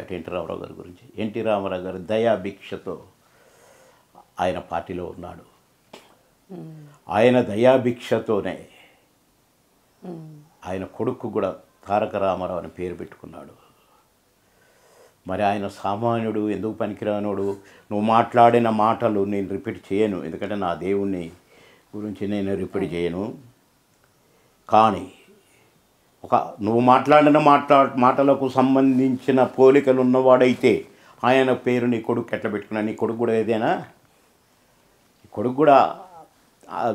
మాట్లాడేట NT Ramarao గారి గురించి. NT Ramarao గారు దయాభిక్షతో ఆయన పార్టీలో ఉన్నాడు. ఆయన దయాభిక్షతోనే ఆయన కొడుకు కూడా తారక రామారావు అని పేరు పెట్టుకున్నాడు. మరి ఆయన సామాన్యుడు, ఎందుకు పనికిరానోడు? నువ్వు మాట్లాడిన మాటలు నేను రిపీట్ చేయను, ఎందుకంటే నా దేవుణ్ణి గురించి నేను రిపీట్ చేయను. కానీ నువ్వు మాట్లాడిన మాటలకు సంబంధించిన పోలికలు ఉన్నవాడైతే ఆయన పేరు నీ కొడుకు ఎట్లా పెట్టుకున్నా? నీ కొడుకు కూడా ఏదైనా, నీ కొడుకు కూడా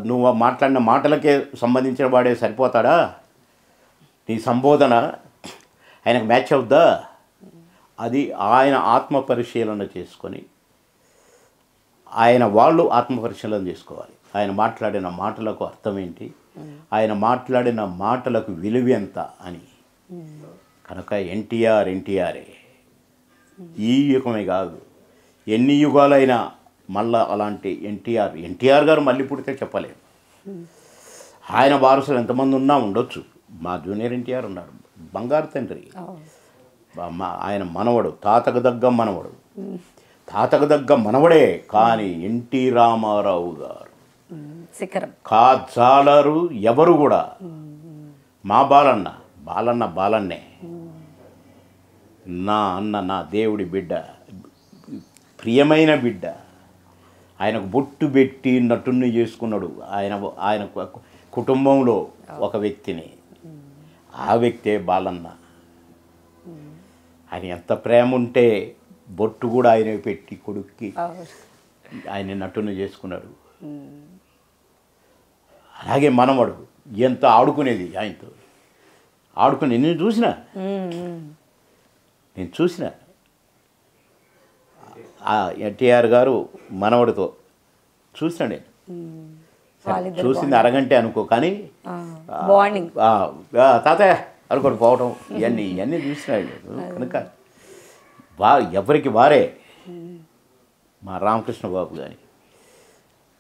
నువ్వు మాట్లాడిన మాటలకే సంబంధించిన వాడే సరిపోతాడా? నీ సంబోధన ఆయనకు మ్యాచ్ అవుద్దా? అది ఆయన ఆత్మ పరిశీలన చేసుకొని వాళ్ళు ఆత్మ పరిశీలన చేసుకోవాలి. ఆయన మాట్లాడిన మాటలకు అర్థం ఏంటి, ఆయన మాట్లాడిన మాటలకు విలువ ఎంత అని. కనుక ఎన్టీఆరే ఈ యుగమే కాదు, ఎన్ని యుగాలైనా మళ్ళా అలాంటి ఎన్టీఆర్ గారు మళ్ళీ పుడితే చెప్పలేము. ఆయన వారసులు ఎంతమంది ఉన్నా ఉండొచ్చు. మా జూనియర్ ఎన్టీఆర్ ఉన్నాడు, బంగారు తండ్రి. ఆయన మనవడు, తాతకు దగ్గ మనవడే. కానీ ఎన్టీ రామారావు గారు కాజాలరు ఎవరు కూడా. మా బాలన్నే నా అన్న, నా దేవుడి బిడ్డ, ప్రియమైన బిడ్డ. ఆయనకు బొట్టు పెట్టి నటున్ని చేసుకున్నాడు. ఆయన కుటుంబంలో ఒక వ్యక్తిని, ఆ వ్యక్తే బాలన్న. ఆయన ఎంత ప్రేమ ఉంటే బొట్టు కూడా ఆయన పెట్టి కొడుక్కి ఆయన నటుని చేసుకున్నాడు. అలాగే మనవడు ఎంత ఆడుకునేది ఆయనతో, నేను చూసిన ఎన్టీఆర్ గారు మనవడితో చూసిన నేను. చూసింది అరగంటే అనుకో, కానీ తాతయ్య అనుకోని పోవటం ఇవన్నీ చూసినాడు. కనుక ఎవరికి వారే. మా రామకృష్ణ బాబు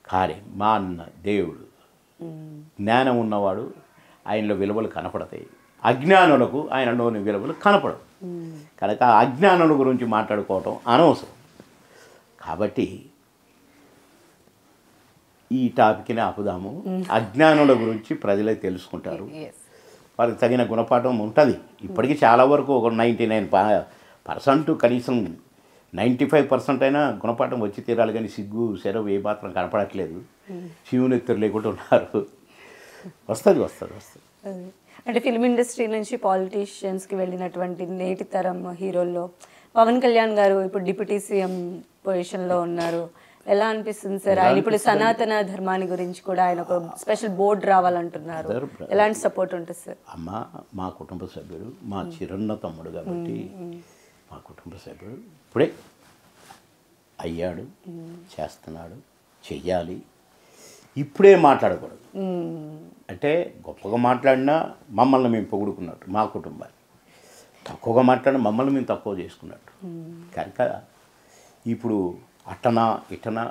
కానీ మా అన్న దేవుడు, జ్ఞానం ఉన్నవాడు, ఆయనలో విలువలు కనపడతాయి. అజ్ఞానులకు ఆయనలోని విలువలు కనపడవు. కనుక అజ్ఞానుల గురించి మాట్లాడుకోవటం అనవసరం. కాబట్టి ఈ టాపిక్ని ఆపుదాము. అజ్ఞానుల గురించి ప్రజలే తెలుసుకుంటారు, వారికి తగిన గుణపాఠం ఉంటుంది. ఇప్పటికీ చాలా వరకు ఒక 99% కనీసం 95% అయినా గుణపాఠం వచ్చి తీరాలి. కానీ సిగ్గు శరవు ఏ మాత్రం కనపడట్లేదు. శివునెత్తరు లేకుండా ఉన్నారు. వస్తుంది. అంటే ఫిల్మ్ ఇండస్ట్రీ నుంచి పాలిటీషియన్స్కి వెళ్ళినటువంటి నేటి తరం హీరోల్లో పవన్ కళ్యాణ్ గారు ఇప్పుడు డిప్యూటీ సీఎం పొజిషన్లో ఉన్నారు. ఎలా అనిపిస్తుంది సార్? ఆయన ఇప్పుడు సనాతన ధర్మాన్ని గురించి కూడా ఆయన ఒక స్పెషల్ బోర్డు రావాలంటున్నారు. ఎలాంటి సపోర్ట్ ఉంటుంది సార్? అమ్మ, మా కుటుంబ సభ్యుడు, మా చిరన్న తమ్ముడు కాబట్టి మా కుటుంబ సభ్యుడు ఇప్పుడే అయ్యాడు, చేస్తున్నాడు, చెయ్యాలి. ఇప్పుడే మాట్లాడకూడదు. అంటే గొప్పగా మాట్లాడినా మమ్మల్ని మేము పొగుడుకున్నట్టు, మా కుటుంబాన్ని తక్కువగా మాట్లాడినా మమ్మల్ని మేము తక్కువ చేసుకున్నట్టు. కనుక ఇప్పుడు అటనా ఇటనా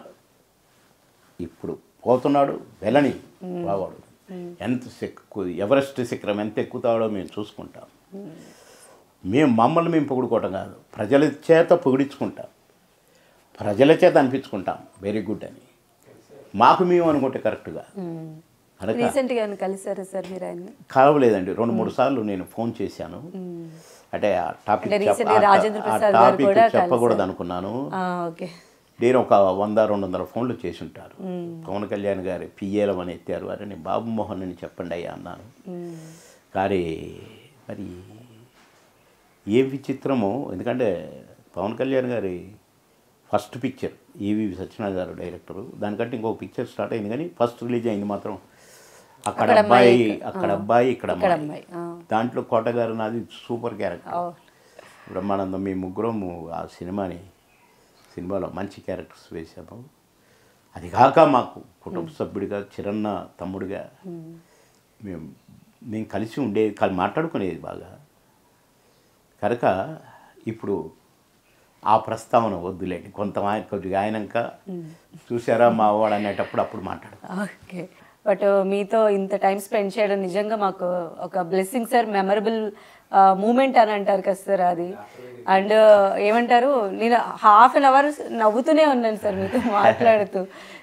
ఇప్పుడు పోతున్నాడు. వెళ్ళని వాడు ఎంత ఎవరెస్ట్ శిఖరం ఎంత ఎక్కుతాడో మేము చూసుకుంటాం. మమ్మల్ని మేము పొగుడుకోవటం కాదు, ప్రజల చేత పొగిడించుకుంటాం, ప్రజల చేత అనిపించుకుంటాం వెరీ గుడ్ అని. మాకు మేము అనుకుంటే కరెక్ట్గా. కలిసారా సార్ మీరు? ఆయన కలవలేదండి, 2-3 సార్లు నేను ఫోన్ చేశాను. అంటే ఆ టాపిక్ చెప్పకూడదు అనుకున్నాను. నేను ఒక 100-200 ఫోన్లు చేసి ఉంటారు. పవన్ కళ్యాణ్ గారి పిఏలం అని ఎత్తారు. అని బాబు మోహన్ అని చెప్పండి అయ్యా అన్నాను. కానీ మరి ఏ విచిత్రమో, ఎందుకంటే పవన్ కళ్యాణ్ గారి ఫస్ట్ పిక్చర్ ఈవి సత్యనారాయణ గారు డైరెక్టరు, దానికంటే ఇంకొక పిక్చర్ స్టార్ట్ అయింది. కానీ ఫస్ట్ రిలీజ్ అయింది మాత్రం అక్కడ అబ్బాయి ఇక్కడ అమ్మాయి. దాంట్లో కోట గారు నాది సూపర్ క్యారెక్టర్, బ్రహ్మానందం. మీ ముగ్గురం ఆ సినిమాలో మంచి క్యారెక్టర్స్ వేసాము. అది కాక మాకు కుటుంబ సభ్యుడిగా, చిరన్న తమ్ముడిగా మేము కలిసి మాట్లాడుకునేది బాగా. కనుక ఇప్పుడు ఆ ప్రస్తావన వద్దులేండి, కొద్దిగా ఆయనక చూసారా మా వాడు అనేటప్పుడు అప్పుడు మాట్లాడతాం. ఓకే బట్ మీతో ఇంత టైం స్పెండ్ చేయడం నిజంగా మాకు ఒక బ్లెస్సింగ్ సార్. మెమరబుల్ మూమెంట్ అని అంటారు కదా సార్ అది. అండ్ ఏమంటారు, నేను హాఫ్ అన్ అవర్ నవ్వుతూనే ఉన్నాను సార్ మీతో మాట్లాడుతూ.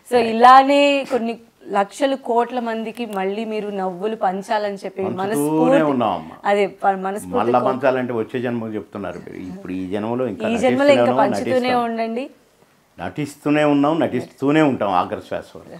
సో ఇలానే కొన్ని లక్షలు కోట్ల మందికి మళ్ళీ మీరు నవ్వులు పంచాలని చెప్పి అదే మళ్ళా పంచాలంటే వచ్చే జన్మకు చెప్తున్నారు. ఇప్పుడు ఈ జన్మలో ఇంకా పంచుతూనే ఉండండి. నటిస్తూనే ఉన్నాం, నటిస్తూనే ఉంటాం ఆఖరి శ్వాస వరకు.